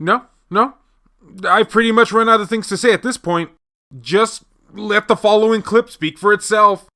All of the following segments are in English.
No? I've pretty much run out of things to say at this point. Just let the following clip speak for itself.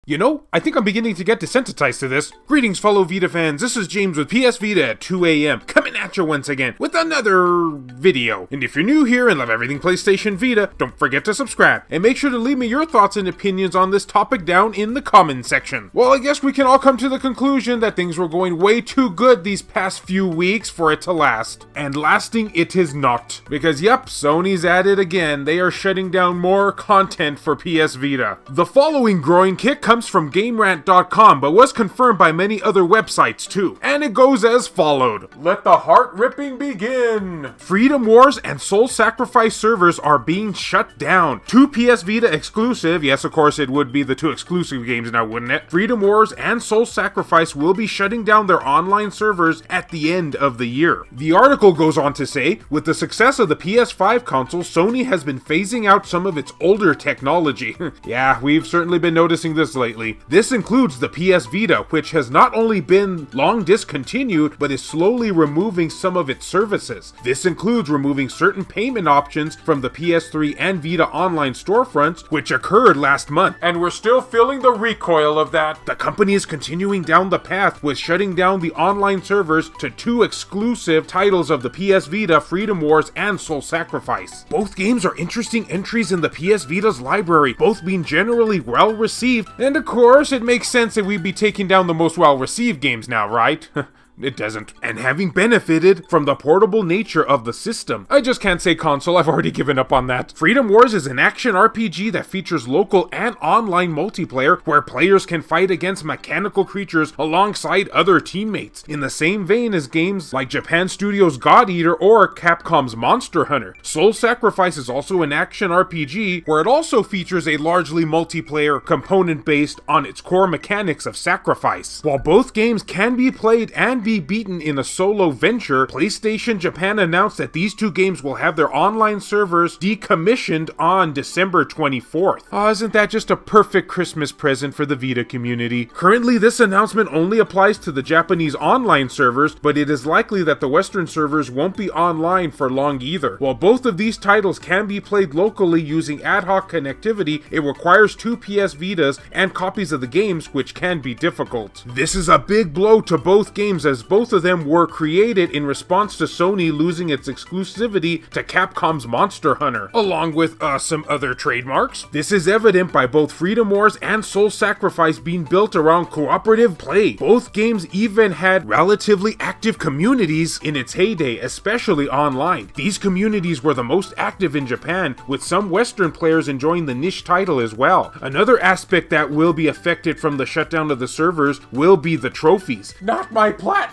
You know, I think I'm beginning to get desensitized to this. Greetings, fellow Vita fans. This is James with PS Vita at 2 a.m. coming at you once again with another video. And if you're new here and love everything PlayStation Vita, don't forget to subscribe. And make sure to leave me your thoughts and opinions on this topic down in the comments section. Well, I guess we can all come to the conclusion that things were going way too good these past few weeks for it to last. And lasting it is not. Because yep, Sony's at it again. They are shutting down more content for PS Vita. The following growing kick comes from GameRant.com, but was confirmed by many other websites too. And it goes as followed. Let the heart-ripping begin! Freedom Wars and Soul Sacrifice servers are being shut down. 2 PS Vita exclusive, yes of course it would be the 2 exclusive games now, wouldn't it? Freedom Wars and Soul Sacrifice will be shutting down their online servers at the end of the year. The article goes on to say, with the success of the PS5 console, Sony has been phasing out some of its older technology. Yeah, we've certainly been noticing this lately. This includes the PS Vita, which has not only been long discontinued, but is slowly removing some of its services. This includes removing certain payment options from the PS3 and Vita online storefronts, which occurred last month, and we're still feeling the recoil of that. The company is continuing down the path with shutting down the online servers to 2 exclusive titles of the PS Vita, Freedom Wars and Soul Sacrifice. Both games are interesting entries in the PS Vita's library, both being generally well received, and of course, it makes sense that we'd be taking down the most well-received games now, right? It doesn't. And having benefited from the portable nature of the system. I just can't say console, I've already given up on that. Freedom Wars is an action RPG that features local and online multiplayer where players can fight against mechanical creatures alongside other teammates, in the same vein as games like Japan Studios' God Eater or Capcom's Monster Hunter. Soul Sacrifice is also an action RPG where it also features a largely multiplayer component based on its core mechanics of sacrifice. While both games can be played and be beaten in a solo venture, PlayStation Japan announced that these 2 games will have their online servers decommissioned on December 24th. Oh, isn't that just a perfect Christmas present for the Vita community? Currently, this announcement only applies to the Japanese online servers, but it is likely that the Western servers won't be online for long either. While both of these titles can be played locally using ad hoc connectivity, it requires 2 PS Vitas and copies of the games, which can be difficult. This is a big blow to both games, as both of them were created in response to Sony losing its exclusivity to Capcom's Monster Hunter, along with some other trademarks. This is evident by both Freedom Wars and Soul Sacrifice being built around cooperative play. Both games even had relatively active communities in its heyday, especially online. These communities were the most active in Japan, with some Western players enjoying the niche title as well. Another aspect that will be affected from the shutdown of the servers will be the trophies. Not my platinums!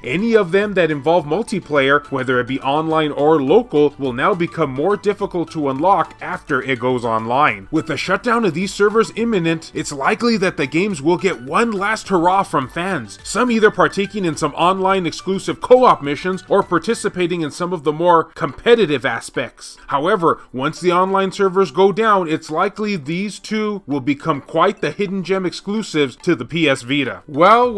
Any of them that involve multiplayer, whether it be online or local, will now become more difficult to unlock after it goes online. With the shutdown of these servers imminent, it's likely that the games will get one last hurrah from fans, some either partaking in some online exclusive co-op missions or participating in some of the more competitive aspects. However, once the online servers go down, it's likely these 2 will become quite the hidden gem exclusives to the PS Vita. Well,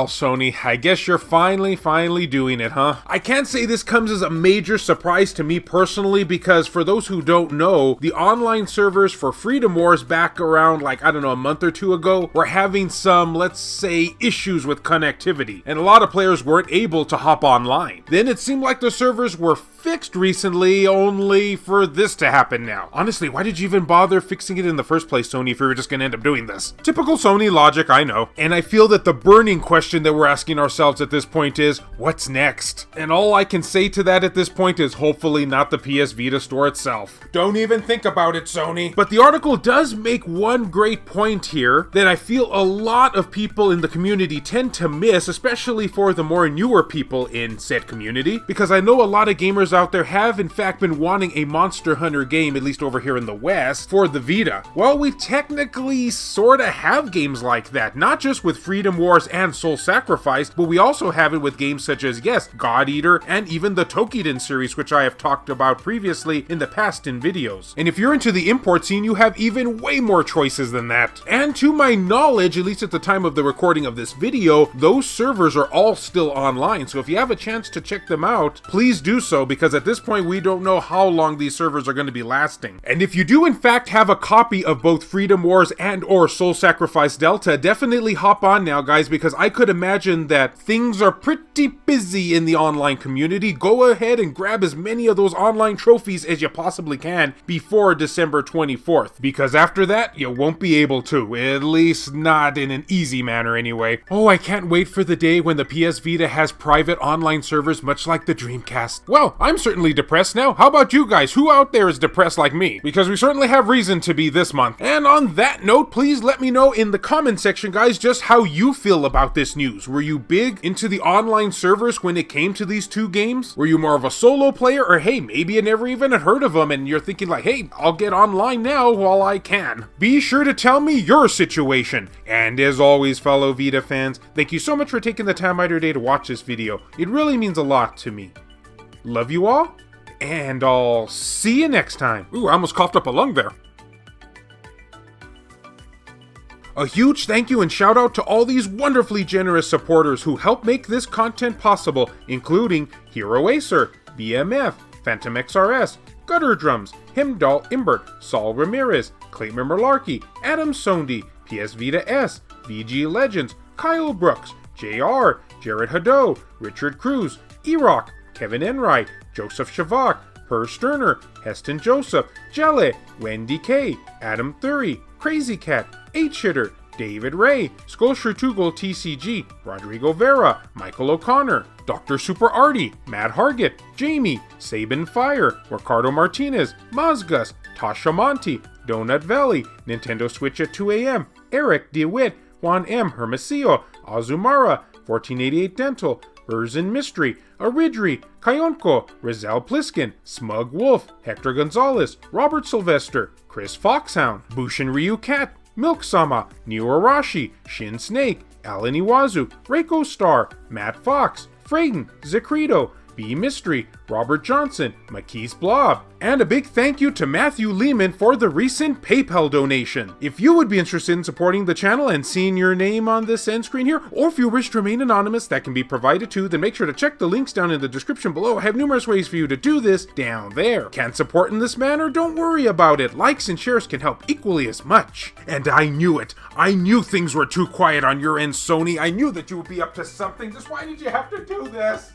Sony, I guess you're finally doing it, huh? I can't say this comes as a major surprise to me personally, because for those who don't know, the online servers for Freedom Wars back around a month or 2 ago were having some, let's say, issues with connectivity, and a lot of players weren't able to hop online. Then it seemed like the servers were fixed recently, only for this to happen now. Honestly, why did you even bother fixing it in the first place, Sony, if you were just gonna end up doing this? Typical Sony logic, I know. And I feel that the burning question that we're asking ourselves at this point is, what's next? And all I can say to that at this point is hopefully not the PS Vita store itself. Don't even think about it, Sony. But the article does make one great point here that I feel a lot of people in the community tend to miss, especially for the more newer people in said community, because I know a lot of gamers out there have in fact been wanting a Monster Hunter game, at least over here in the West, for the Vita. Well, we technically sorta have games like that, not just with Freedom Wars and Soul Sacrifice, but we also have it with games such as, yes, God Eater, and even the Tokiden series, which I have talked about previously in the past in videos. And if you're into the import scene, you have even way more choices than that. And to my knowledge, at least at the time of the recording of this video, those servers are all still online, so if you have a chance to check them out, please do so, because at this point we don't know how long these servers are going to be lasting. And if you do in fact have a copy of both Freedom Wars and or Soul Sacrifice Delta, definitely hop on now, guys, because I could imagine that things are pretty busy in the online community. Go ahead and grab as many of those online trophies as you possibly can before December 24th, because after that, you won't be able to, at least not in an easy manner anyway. Oh, I can't wait for the day when the PS Vita has private online servers much like the Dreamcast. Well, I'm certainly depressed now. How about you guys? Who out there is depressed like me? Because we certainly have reason to be this month. And on that note, please let me know in the comment section, guys, just how you feel about this news. Were you big into the online servers when it came to these two games? Were you more of a solo player, or hey, maybe you never even had heard of them and you're thinking like, hey, I'll get online now while I can? Be sure to tell me your situation. And as always, fellow Vita fans, thank you so much for taking the time out of your day to watch this video. It really means a lot to me. Love you all, and I'll see you next time. Ooh, I almost coughed up a lung there. A huge thank you and shout out to all these wonderfully generous supporters who help make this content possible, including Hero Acer, BMF, Phantom XRS, Gutter Drums, Himdall Imbert, Saul Ramirez, Clayton Malarkey, Adam Sondi, PS Vita S, VG Legends, Kyle Brooks, JR, Jared Haddo, Richard Cruz, E-Rock, Kevin Enright, Joseph Shavak, Per Sterner, Heston Joseph, Jelly, Wendy K, Adam Thury, Crazy Cat, H-Hitter, David Ray, Sculpture Tugel TCG, Rodrigo Vera, Michael O'Connor, Dr. Super Artie, Matt Hargett, Jamie, Sabin Fire, Ricardo Martinez, Mazgus, Tasha Monty, Donut Valley, Nintendo Switch at 2 a.m., Eric DeWitt, Juan M. Hermosillo, Azumara, 1488 Dental, Urzin Mystery, Aridri, Kayonko, Rizal Pliskin, Smug Wolf, Hector Gonzalez, Robert Sylvester, Chris Foxhound, Bushin Ryu Cat, Milk Sama, Neo Arashi, Shin Snake, Alan Iwazu, Reiko Star, Matt Fox, Frayden, Zacrito, B Mystery, Robert Johnson, Makis Blob, and a big thank you to Matthew Lehman for the recent PayPal donation. If you would be interested in supporting the channel and seeing your name on this end screen here, or if you wish to remain anonymous, that can be provided too, then make sure to check the links down in the description below. I have numerous ways for you to do this down there. Can't support in this manner? Don't worry about it. Likes and shares can help equally as much. And I knew it. I knew things were too quiet on your end, Sony. I knew that you would be up to something. Just why did you have to do this?